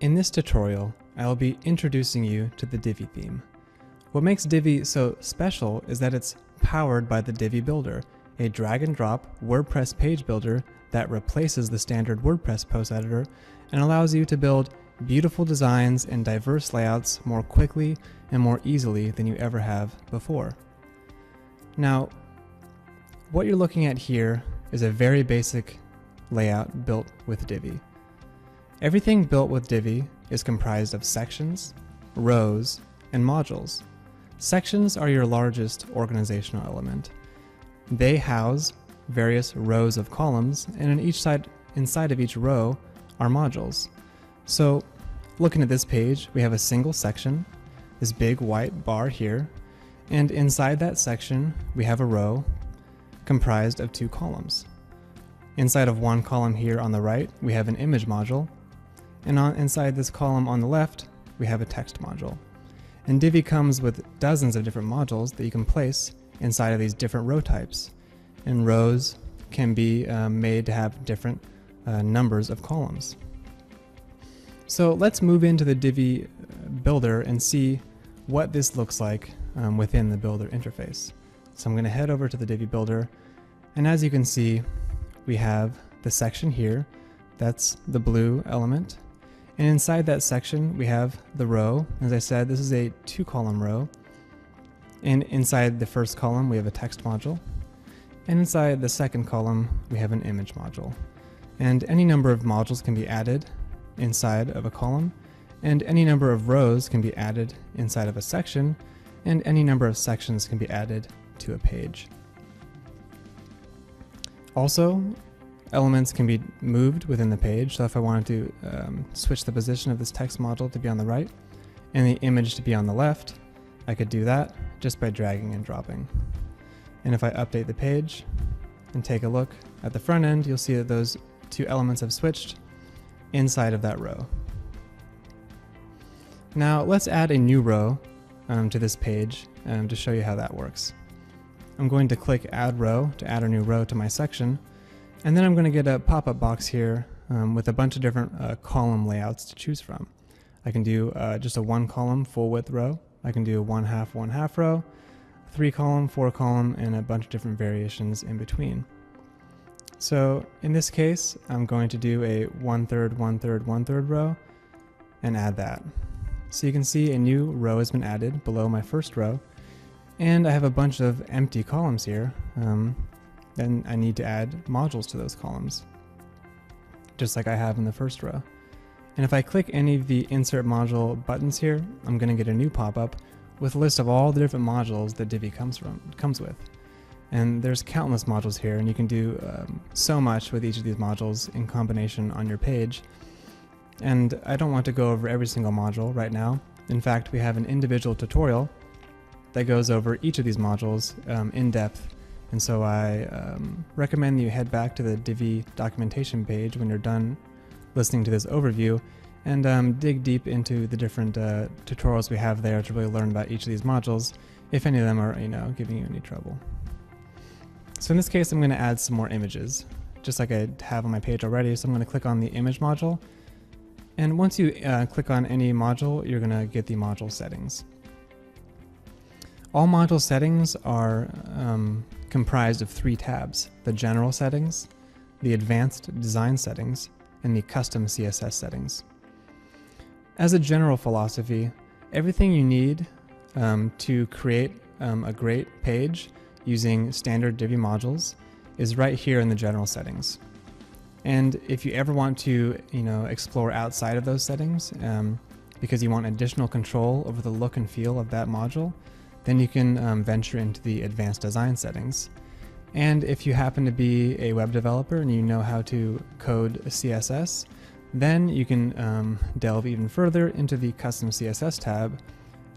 In this tutorial, I will be introducing you to the Divi theme. What makes Divi so special is that it's powered by the Divi Builder, a drag-and-drop WordPress page builder that replaces the standard WordPress post editor and allows you to build beautiful designs and diverse layouts more quickly and more easily than you ever have before. Now, what you're looking at here is a very basic layout built with Divi. Everything built with Divi is comprised of sections, rows, and modules. Sections are your largest organizational element. They house various rows of columns, and inside of each row are modules. So, looking at this page, we have a single section, this big white bar here, and inside that section, we have a row comprised of two columns. Inside of one column here on the right, we have an image module, and inside this column on the left, we have a text module. And Divi comes with dozens of different modules that you can place inside of these different row types. And rows can be made to have different numbers of columns. So let's move into the Divi Builder and see what this looks like within the Builder interface. So I'm going to head over to the Divi Builder, and as you can see, we have the section here. That's the blue element. And inside that section, we have the row. As I said, this is a two-column row. And inside the first column, we have a text module. And inside the second column, we have an image module. And any number of modules can be added inside of a column, and any number of rows can be added inside of a section, and any number of sections can be added to a page. Also, elements can be moved within the page, so if I wanted to switch the position of this text module to be on the right and the image to be on the left, I could do that just by dragging and dropping. And if I update the page and take a look at the front end, you'll see that those two elements have switched inside of that row. Now let's add a new row to this page to show you how that works. I'm going to click Add Row to add a new row to my section. And then I'm going to get a pop-up box here with a bunch of different column layouts to choose from. I can do just a one column full width row. I can do a one half row, 3 column, 4 column, and a bunch of different variations in between. So in this case, I'm going to do a 1/3, 1/3, 1/3 row and add that. So you can see a new row has been added below my first row, and I have a bunch of empty columns here. Then I need to add modules to those columns, just like I have in the first row. And if I click any of the Insert Module buttons here, I'm going to get a new pop-up with a list of all the different modules that Divi comes with. And there's countless modules here, and you can do so much with each of these modules in combination on your page. And I don't want to go over every single module right now. In fact, we have an individual tutorial that goes over each of these modules in depth. And so I recommend you head back to the Divi documentation page when you're done listening to this overview and dig deep into the different tutorials we have there to really learn about each of these modules, if any of them are giving you any trouble. So in this case, I'm going to add some more images, just like I have on my page already. So I'm going to click on the image module. And once you click on any module, you're going to get the module settings. All module settings are comprised of 3 tabs: the General Settings, the Advanced Design Settings, and the Custom CSS Settings. As a general philosophy, everything you need to create a great page using standard Divi modules is right here in the General Settings. And if you ever want to explore outside of those settings because you want additional control over the look and feel of that module, then you can venture into the Advanced Design Settings. And if you happen to be a web developer and you know how to code CSS, then you can delve even further into the Custom CSS tab.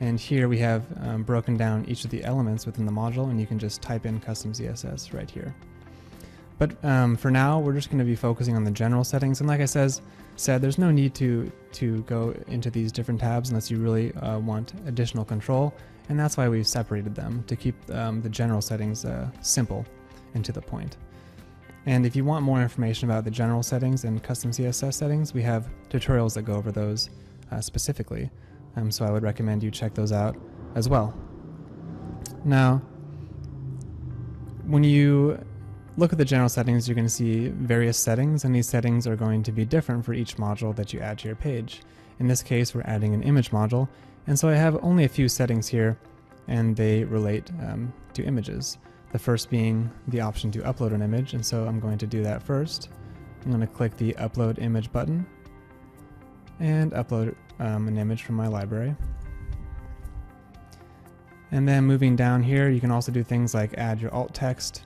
And here we have broken down each of the elements within the module, and you can just type in Custom CSS right here. But for now, we're just going to be focusing on the general settings. And like I said, there's no need to go into these different tabs unless you really want additional control. And that's why we've separated them, to keep the general settings simple and to the point. And if you want more information about the general settings and custom CSS settings, we have tutorials that go over those specifically. So I would recommend you check those out as well. Now, when you look at the general settings, you're going to see various settings, and these settings are going to be different for each module that you add to your page. In this case, we're adding an image module, and so I have only a few settings here, and they relate to images. The first being the option to upload an image, and so I'm going to do that first. I'm going to click the Upload Image button and upload an image from my library. And then moving down here, you can also do things like add your alt text,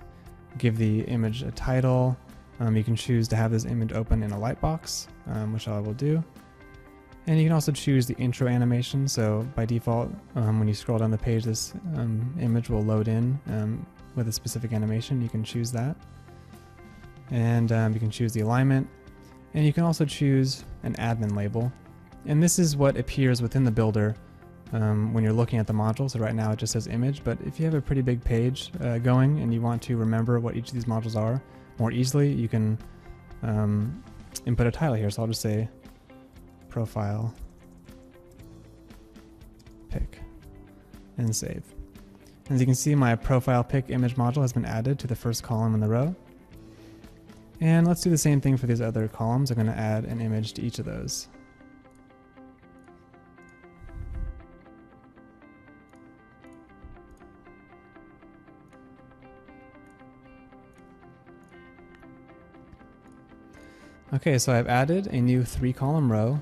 give the image a title. You can choose to have this image open in a lightbox, which I will do. And you can also choose the intro animation. So by default, when you scroll down the page, this image will load in with a specific animation. You can choose that. And you can choose the alignment. And you can also choose an admin label. And this is what appears within the builder when you're looking at the module. So right now it just says image, but if you have a pretty big page going and you want to remember what each of these modules are more easily, you can input a title here. So I'll just say profile pic and save. As you can see, my profile pic image module has been added to the first column in the row. And let's do the same thing for these other columns. I'm going to add an image to each of those. Okay, so I've added a new 3-column row,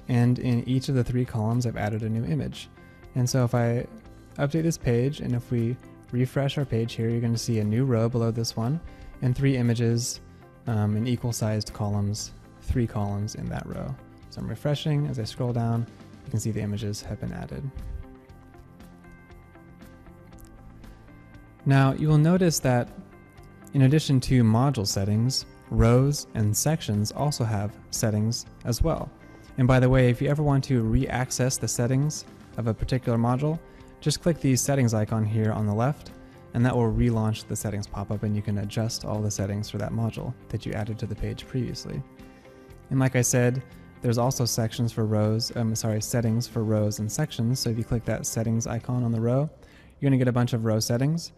and in each of the 3 columns I've added a new image. And so if I update this page, and if we refresh our page here, you're going to see a new row below this one, and 3 images in equal-sized columns, 3 columns in that row. So I'm refreshing. As I scroll down, you can see the images have been added. Now, you will notice that in addition to module settings, rows and sections also have settings as well. And by the way, if you ever want to re-access the settings of a particular module, just click the settings icon here on the left, and that will relaunch the settings pop-up, and you can adjust all the settings for that module that you added to the page previously. And like I said, there's also sections for rows, settings for rows and sections. So if you click that settings icon on the row, you're going to get a bunch of row settings.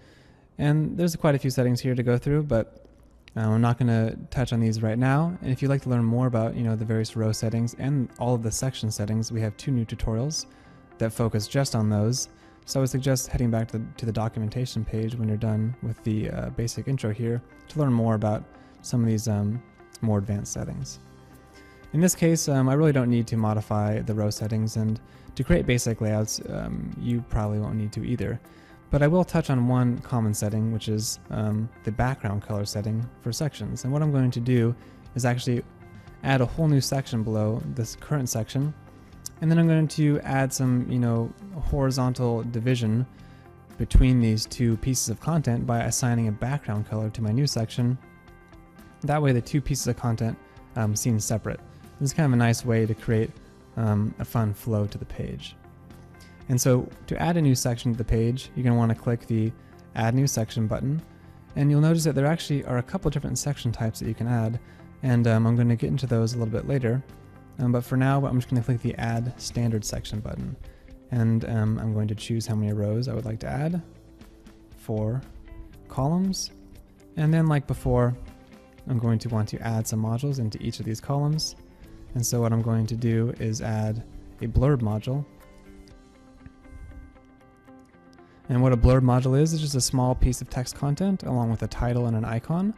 And there's quite a few settings here to go through, but I'm not going to touch on these right now. And if you'd like to learn more about the various row settings and all of the section settings, we have 2 new tutorials that focus just on those. So I would suggest heading back to the documentation page when you're done with the basic intro here to learn more about some of these more advanced settings. In this case, I really don't need to modify the row settings, and to create basic layouts, you probably won't need to either. But I will touch on one common setting, which is the background color setting for sections. And what I'm going to do is actually add a whole new section below this current section. And then I'm going to add some, horizontal division between these 2 pieces of content by assigning a background color to my new section. That way the 2 pieces of content seem separate. This is kind of a nice way to create a fun flow to the page. And so to add a new section to the page, you're going to want to click the Add New Section button. And you'll notice that there actually are a couple different section types that you can add. And I'm going to get into those a little bit later. But for now, I'm just going to click the Add Standard Section button. And I'm going to choose how many rows I would like to add. 4 columns. And then like before, I'm going to want to add some modules into each of these columns. And so what I'm going to do is add a blurb module. And what a blurb module is just a small piece of text content along with a title and an icon.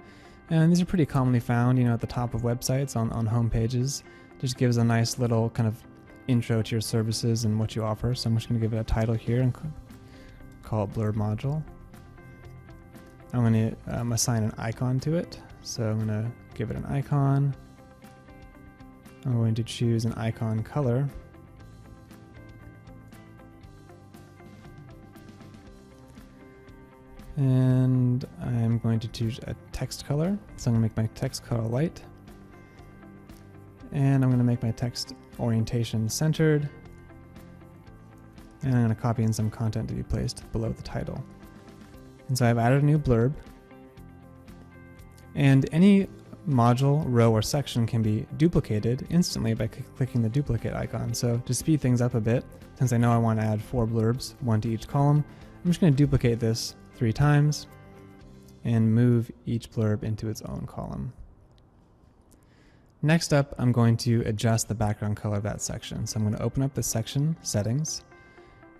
And these are pretty commonly found, at the top of websites on home pages. Just gives a nice little kind of intro to your services and what you offer. So I'm just going to give it a title here and call it blurb module. I'm going to assign an icon to it. So I'm going to give it an icon. I'm going to choose an icon color. And I'm going to choose a text color. So I'm going to make my text color light. And I'm going to make my text orientation centered. And I'm going to copy in some content to be placed below the title. And so I've added a new blurb. And any module, row, or section can be duplicated instantly by clicking the duplicate icon. So to speed things up a bit, since I know I want to add 4 blurbs, 1 to each column, I'm just going to duplicate this 3 times and move each blurb into its own column. Next up, I'm going to adjust the background color of that section. So I'm going to open up the section settings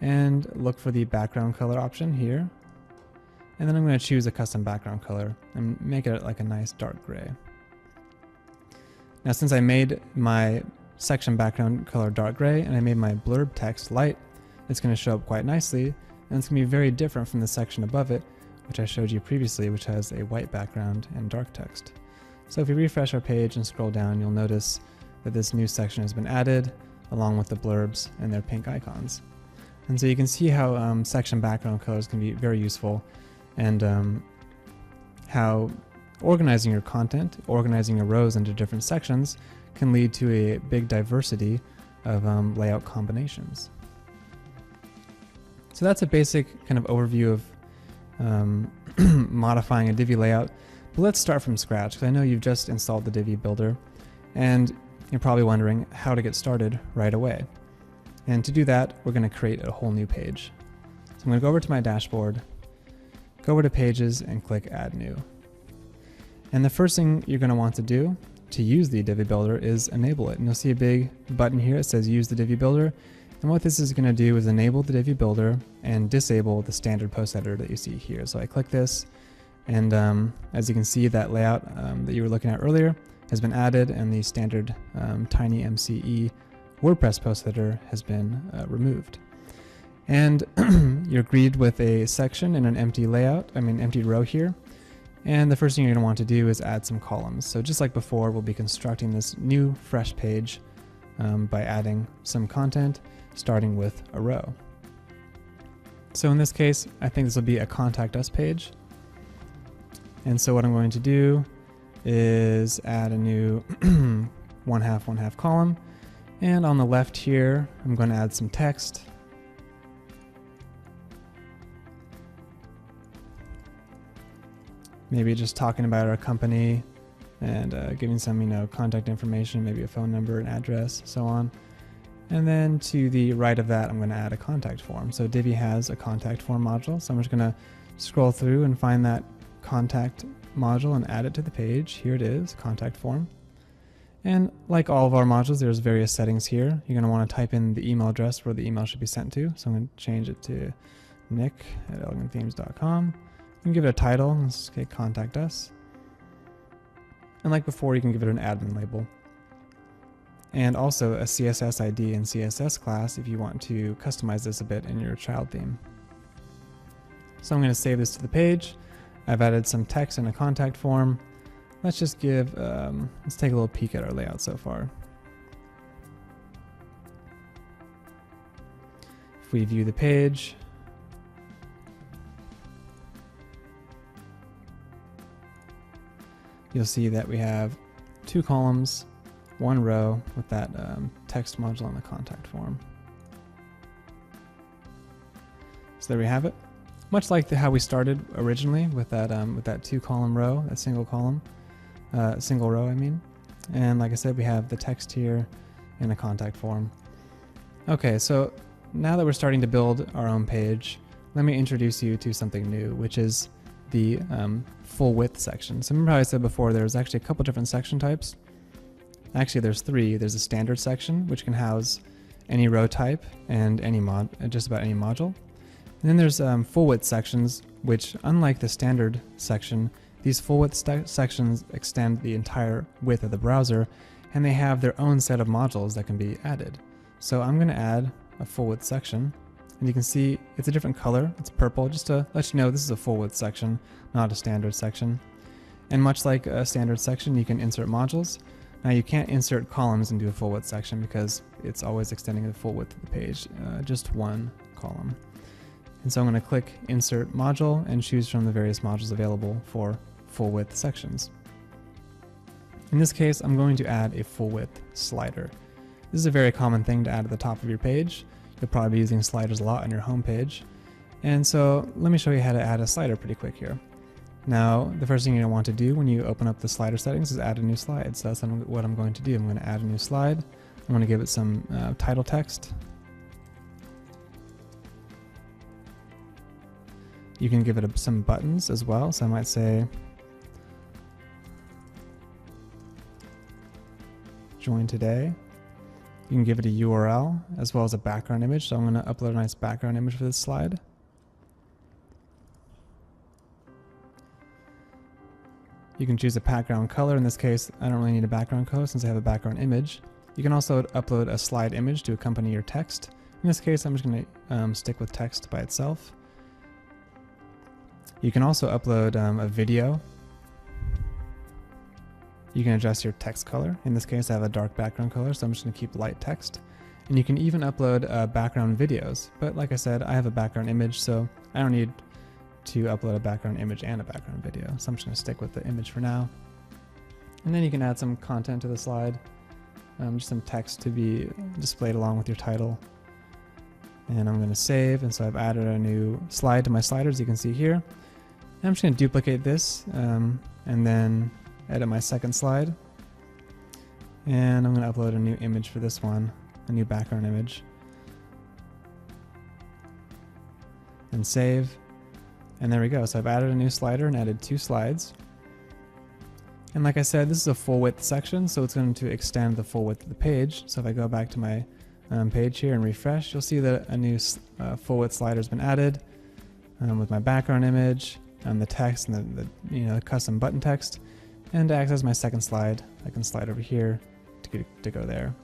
and look for the background color option here. And then I'm going to choose a custom background color and make it like a nice dark gray. Now, since I made my section background color dark gray and I made my blurb text light, it's going to show up quite nicely, and it's going to be very different from the section above it, which I showed you previously, which has a white background and dark text. So if we refresh our page and scroll down, you'll notice that this new section has been added along with the blurbs and their pink icons. And so you can see how section background colors can be very useful, and how organizing your content, organizing your rows into different sections can lead to a big diversity of layout combinations. So that's a basic kind of overview of modifying a Divi layout. But let's start from scratch, because I know you've just installed the Divi Builder, and you're probably wondering how to get started right away. And to do that, we're going to create a whole new page. So I'm going to go over to my dashboard, go over to Pages, and click Add New. And the first thing you're going to want to do to use the Divi Builder is enable it. And you'll see a big button here that says Use the Divi Builder. And what this is going to do is enable the Divi Builder and disable the standard post editor that you see here. So I click this, and as you can see, that layout that you were looking at earlier has been added, and the standard tiny MCE WordPress post editor has been removed. And you're greeted with a section and an empty empty row here. And the first thing you're going to want to do is add some columns. So just like before, we'll be constructing this new fresh page by adding some content, starting with a row. So in this case, I think this will be a Contact Us page. And so what I'm going to do is add a new 1/2 column. And on the left here, I'm going to add some text. Maybe just talking about our company and giving some, contact information, maybe a phone number, an address, so on. And then to the right of that, I'm going to add a contact form. So Divi has a contact form module. So I'm just going to scroll through and find that contact module and add it to the page. Here it is, contact form. And like all of our modules, there's various settings here. You're going to want to type in the email address where the email should be sent to. So I'm going to change it to nick@elegantthemes.com. You can give it a title. Let's say Contact Us. And like before, you can give it an admin label. And also a CSS ID and CSS class if you want to customize this a bit in your child theme. So I'm going to save this to the page. I've added some text and a contact form. Let's just let's take a little peek at our layout so far. If we view the page, you'll see that we have 2 columns, 1 row with that text module on the contact form. So there we have it. Much like how we started originally with that 2-column row, that single row, I mean. And like I said, we have the text here in a contact form. Okay, so now that we're starting to build our own page, let me introduce you to something new, which is the full width section. So remember how I said before there's actually a couple different section types? Actually, there's 3. There's a standard section, which can house any row type and just about any module. And then there's full width sections, which, unlike the standard section, these full width sections extend the entire width of the browser, and they have their own set of modules that can be added. So I'm going to add a full width section, and you can see it's a different color. It's purple, just to let you know this is a full width section, not a standard section. And much like a standard section, you can insert modules. Now you can't insert columns into a full width section because it's always extending the full width of the page, just 1 column. And so I'm going to click Insert Module and choose from the various modules available for full width sections. In this case, I'm going to add a full width slider. This is a very common thing to add at the top of your page. You'll probably be using sliders a lot on your home page. And so let me show you how to add a slider pretty quick here. Now, the first thing you're going to want to do when you open up the slider settings is add a new slide. So that's what I'm going to do. I'm going to add a new slide. I'm going to give it some title text. You can give it some buttons as well. So I might say, join today. You can give it a URL as well as a background image. So I'm going to upload a nice background image for this slide. You can choose a background color. In this case, I don't really need a background color since I have a background image. You can also upload a slide image to accompany your text. In this case, I'm just going to stick with text by itself. You can also upload a video. You can adjust your text color. In this case, I have a dark background color, so I'm just going to keep light text. And you can even upload background videos. But like I said, I have a background image, so I don't need to upload a background image and a background video. So I'm just going to stick with the image for now. And then you can add some content to the slide, just some text to be displayed along with your title. And I'm going to save, and so I've added a new slide to my sliders, you can see here. And I'm just going to duplicate this and then edit my second slide. And I'm going to upload a new image for this one, a new background image. And save. And there we go. So I've added a new slider and added 2 slides. And like I said, this is a full width section, so it's going to extend the full width of the page. So if I go back to my page here and refresh, you'll see that a new full width slider has been added with my background image and the text and the custom button text. And to access my second slide, I can slide over here to go there.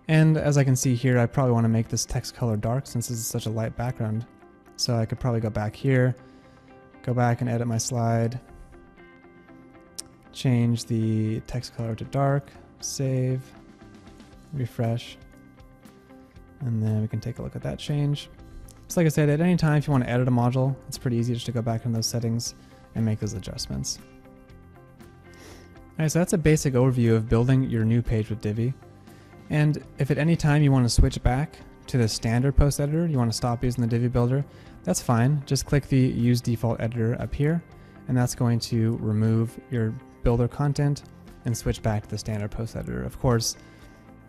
And as I can see here, I probably want to make this text color dark since this is such a light background. So I could probably go back here, go back and edit my slide, change the text color to dark, save, refresh, and then we can take a look at that change. So like I said, at any time if you want to edit a module, it's pretty easy just to go back in those settings and make those adjustments. Alright, so that's a basic overview of building your new page with Divi. And if at any time you want to switch back to the standard post editor, you want to stop using the Divi Builder, that's fine. Just click the Use Default Editor up here, and that's going to remove your Builder content and switch back to the standard post editor. Of course,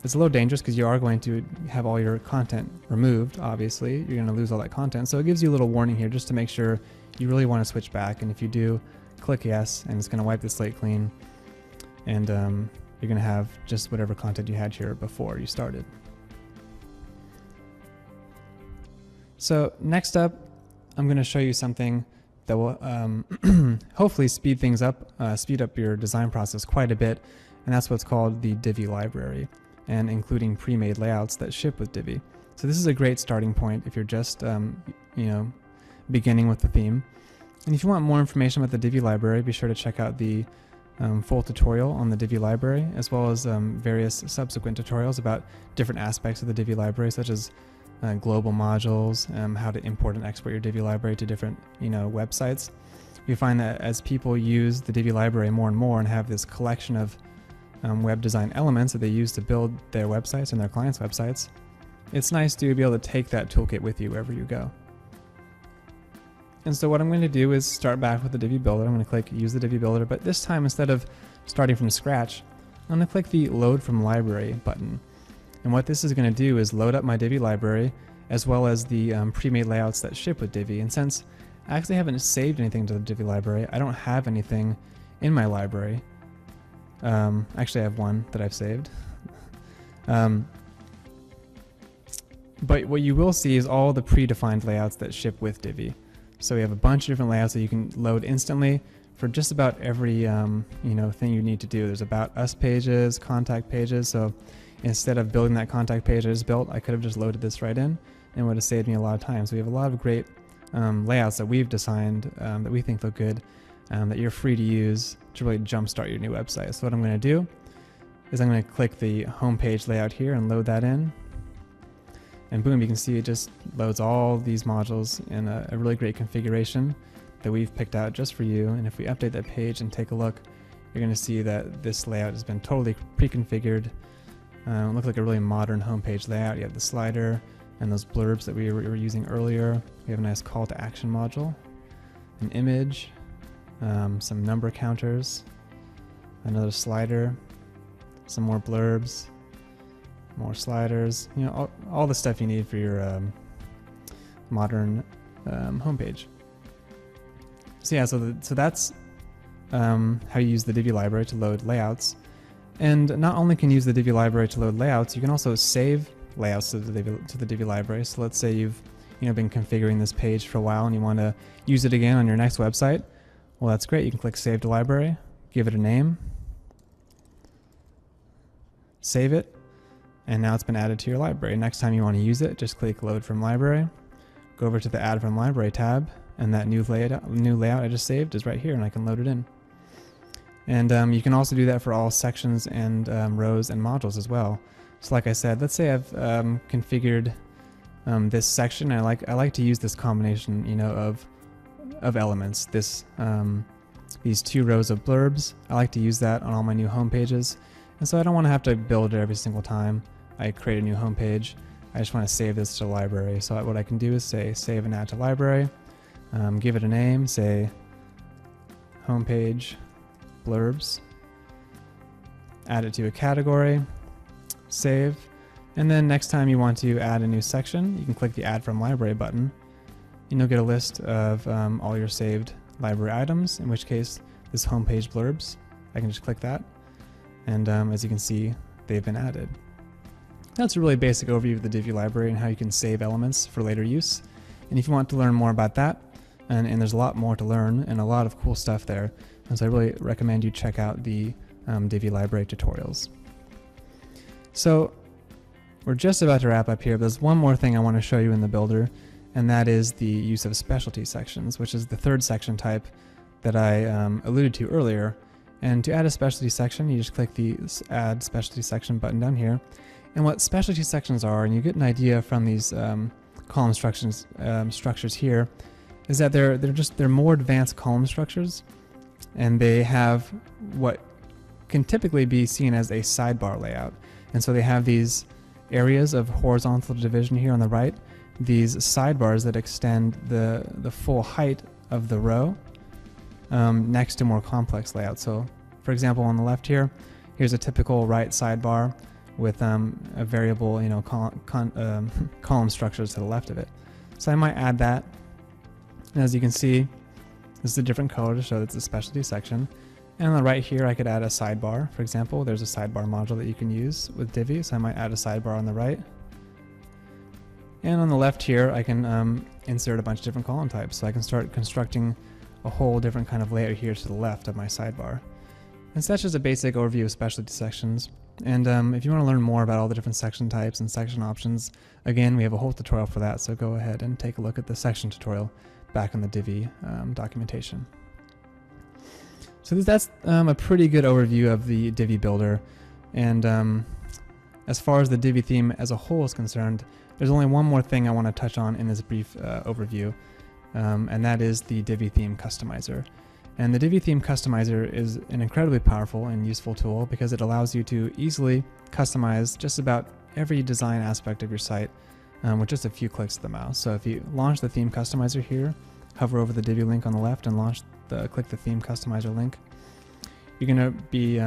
it's a little dangerous because you are going to have all your content removed, obviously. You're going to lose all that content. So it gives you a little warning here just to make sure you really want to switch back. And if you do, click yes, and it's going to wipe the slate clean. And you're going to have just whatever content you had here before you started. So next up, I'm going to show you something that will hopefully speed up your design process quite a bit, and that's what's called the Divi library, and including pre-made layouts that ship with Divi. So this is a great starting point if you're just beginning with the theme. And if you want more information about the Divi library, be sure to check out the full tutorial on the Divi library, as well as various subsequent tutorials about different aspects of the Divi library, such as global modules, how to import and export your Divi library to different websites. We find that as people use the Divi library more and more and have this collection of web design elements that they use to build their websites and their clients' websites, it's nice to be able to take that toolkit with you wherever you go. And so what I'm going to do is start back with the Divi Builder. I'm going to click Use the Divi Builder, but this time instead of starting from scratch, I'm going to click the Load from Library button. And what this is going to do is load up my Divi library as well as the pre-made layouts that ship with Divi. And since I actually haven't saved anything to the Divi library, I don't have anything in my library. Actually, I have one that I've saved. But what you will see is all the predefined layouts that ship with Divi. So we have a bunch of different layouts that you can load instantly for just about every thing you need to do. There's About Us pages, contact pages. So instead of building that contact page I just built, I could have just loaded this right in and it would have saved me a lot of time. So we have a lot of great layouts that we've designed that we think look good, that you're free to use to really jumpstart your new website. So what I'm going to do is I'm going to click the home page layout here and load that in. And boom, you can see it just loads all these modules in a really great configuration that we've picked out just for you. And if we update that page and take a look, you're going to see that this layout has been totally pre-configured. It looks like a really modern homepage layout. You have the slider and those blurbs that we were using earlier. We have a nice call to action module. an image, some number counters, another slider, some more blurbs, more sliders, you know, all the stuff you need for your modern homepage. So yeah, so that's how you use the Divi library to load layouts. And not only can you use the Divi library to load layouts, you can also save layouts to the Divi library. So let's say you've been configuring this page for a while and you want to use it again on your next website. Well, that's great. You can click Save to Library, give it a name, save it, and now it's been added to your library. Next time you want to use it, just click Load from Library, go over to the Add from Library tab, and that new layout I just saved is right here, and I can load it in. And you can also do that for all sections and rows and modules as well. So like I said, let's say I've configured this section. I like to use this combination, you know, of elements. These 2 rows of blurbs. I like to use that on all my new home pages, and so I don't want to have to build it every single time I create a new home page. I just want to save this to library. So what I can do is say Save and Add to Library. Give it a name, say homepage blurbs, add it to a category, save, and then next time you want to add a new section, you can click the Add from Library button, and you'll get a list of all your saved library items, in which case this homepage blurbs, I can just click that, and as you can see, they've been added. That's a really basic overview of the Divi library and how you can save elements for later use. And if you want to learn more about that, and there's a lot more to learn and a lot of cool stuff there, and so I really recommend you check out the Divi library tutorials. So we're just about to wrap up here, but there's one more thing I want to show you in the builder, and that is the use of specialty sections, which is the third section type that I alluded to earlier. And to add a specialty section, you just click the Add Specialty Section button down here. And what specialty sections are, and you get an idea from these column structures here, is that they're more advanced column structures, and they have what can typically be seen as a sidebar layout. And so they have these areas of horizontal division here on the right, these sidebars that extend the full height of the row next to more complex layouts. So for example, on the left here, here's a typical right sidebar with a variable, you know, column structures to the left of it. So I might add that. And as you can see, this is a different color to show that it's a specialty section. And on the right here, I could add a sidebar. For example, there's a sidebar module that you can use with Divi, so I might add a sidebar on the right. And on the left here, I can insert a bunch of different column types. So I can start constructing a whole different kind of layout here to the left of my sidebar. And so that's just a basic overview of specialty sections. And if you want to learn more about all the different section types and section options, again, we have a whole tutorial for that, so go ahead and take a look at the section tutorial back in the Divi documentation. So that's a pretty good overview of the Divi Builder. And as far as the Divi theme as a whole is concerned, there's only one more thing I want to touch on in this brief overview, and that is the Divi Theme Customizer. And the Divi Theme Customizer is an incredibly powerful and useful tool because it allows you to easily customize just about every design aspect of your site with just a few clicks of the mouse. So if you launch the Theme Customizer here, hover over the Divi link on the left and click the Theme Customizer link, you're going to be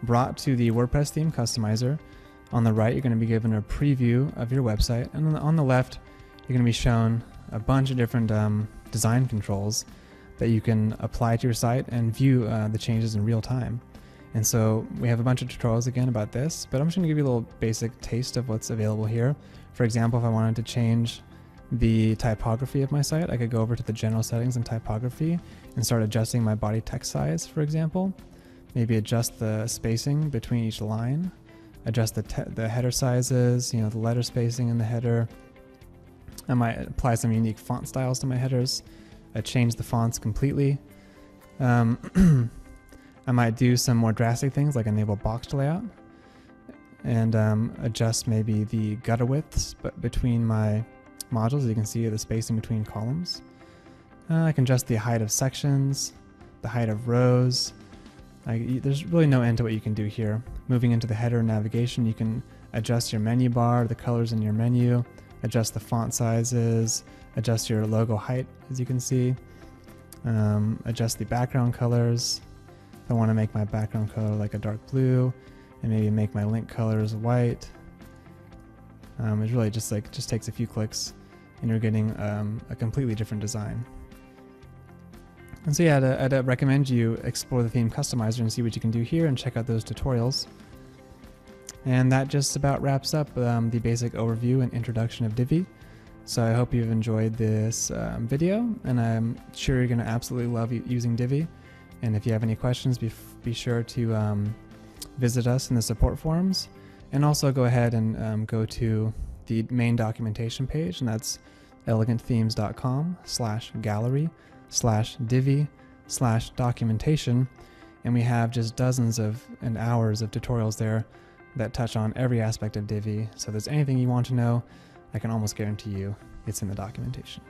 brought to the WordPress Theme Customizer. On the right, you're going to be given a preview of your website, and on the left, you're going to be shown a bunch of different design controls that you can apply to your site and view the changes in real time. And so we have a bunch of tutorials again about this, but I'm just going to give you a little basic taste of what's available here. For example, if I wanted to change the typography of my site, I could go over to the general settings and typography and start adjusting my body text size, for example. Maybe adjust the spacing between each line, adjust the header sizes, the letter spacing in the header. I might apply some unique font styles to my headers. I change the fonts completely. I might do some more drastic things like enable boxed layout and adjust maybe the gutter widths between my modules. You can see the spacing between columns. I can adjust the height of sections, the height of rows. There's really no end to what you can do here. Moving into the header navigation, you can adjust your menu bar, the colors in your menu, adjust the font sizes, adjust your logo height, as you can see. adjust the background colors. If I want to make my background color like a dark blue, and maybe make my link colors white. It really just takes a few clicks, and you're getting a completely different design. And so yeah, I'd recommend you explore the theme customizer and see what you can do here, and check out those tutorials. And that just about wraps up the basic overview and introduction of Divi. So I hope you've enjoyed this video, and I'm sure you're going to absolutely love using Divi. And if you have any questions, be sure to visit us in the support forums, and also go ahead and go to the main documentation page, and that's elegantthemes.com/gallery/divi/documentation, and we have just dozens and hours of tutorials there that touch on every aspect of Divi. So if there's anything you want to know, I can almost guarantee you it's in the documentation.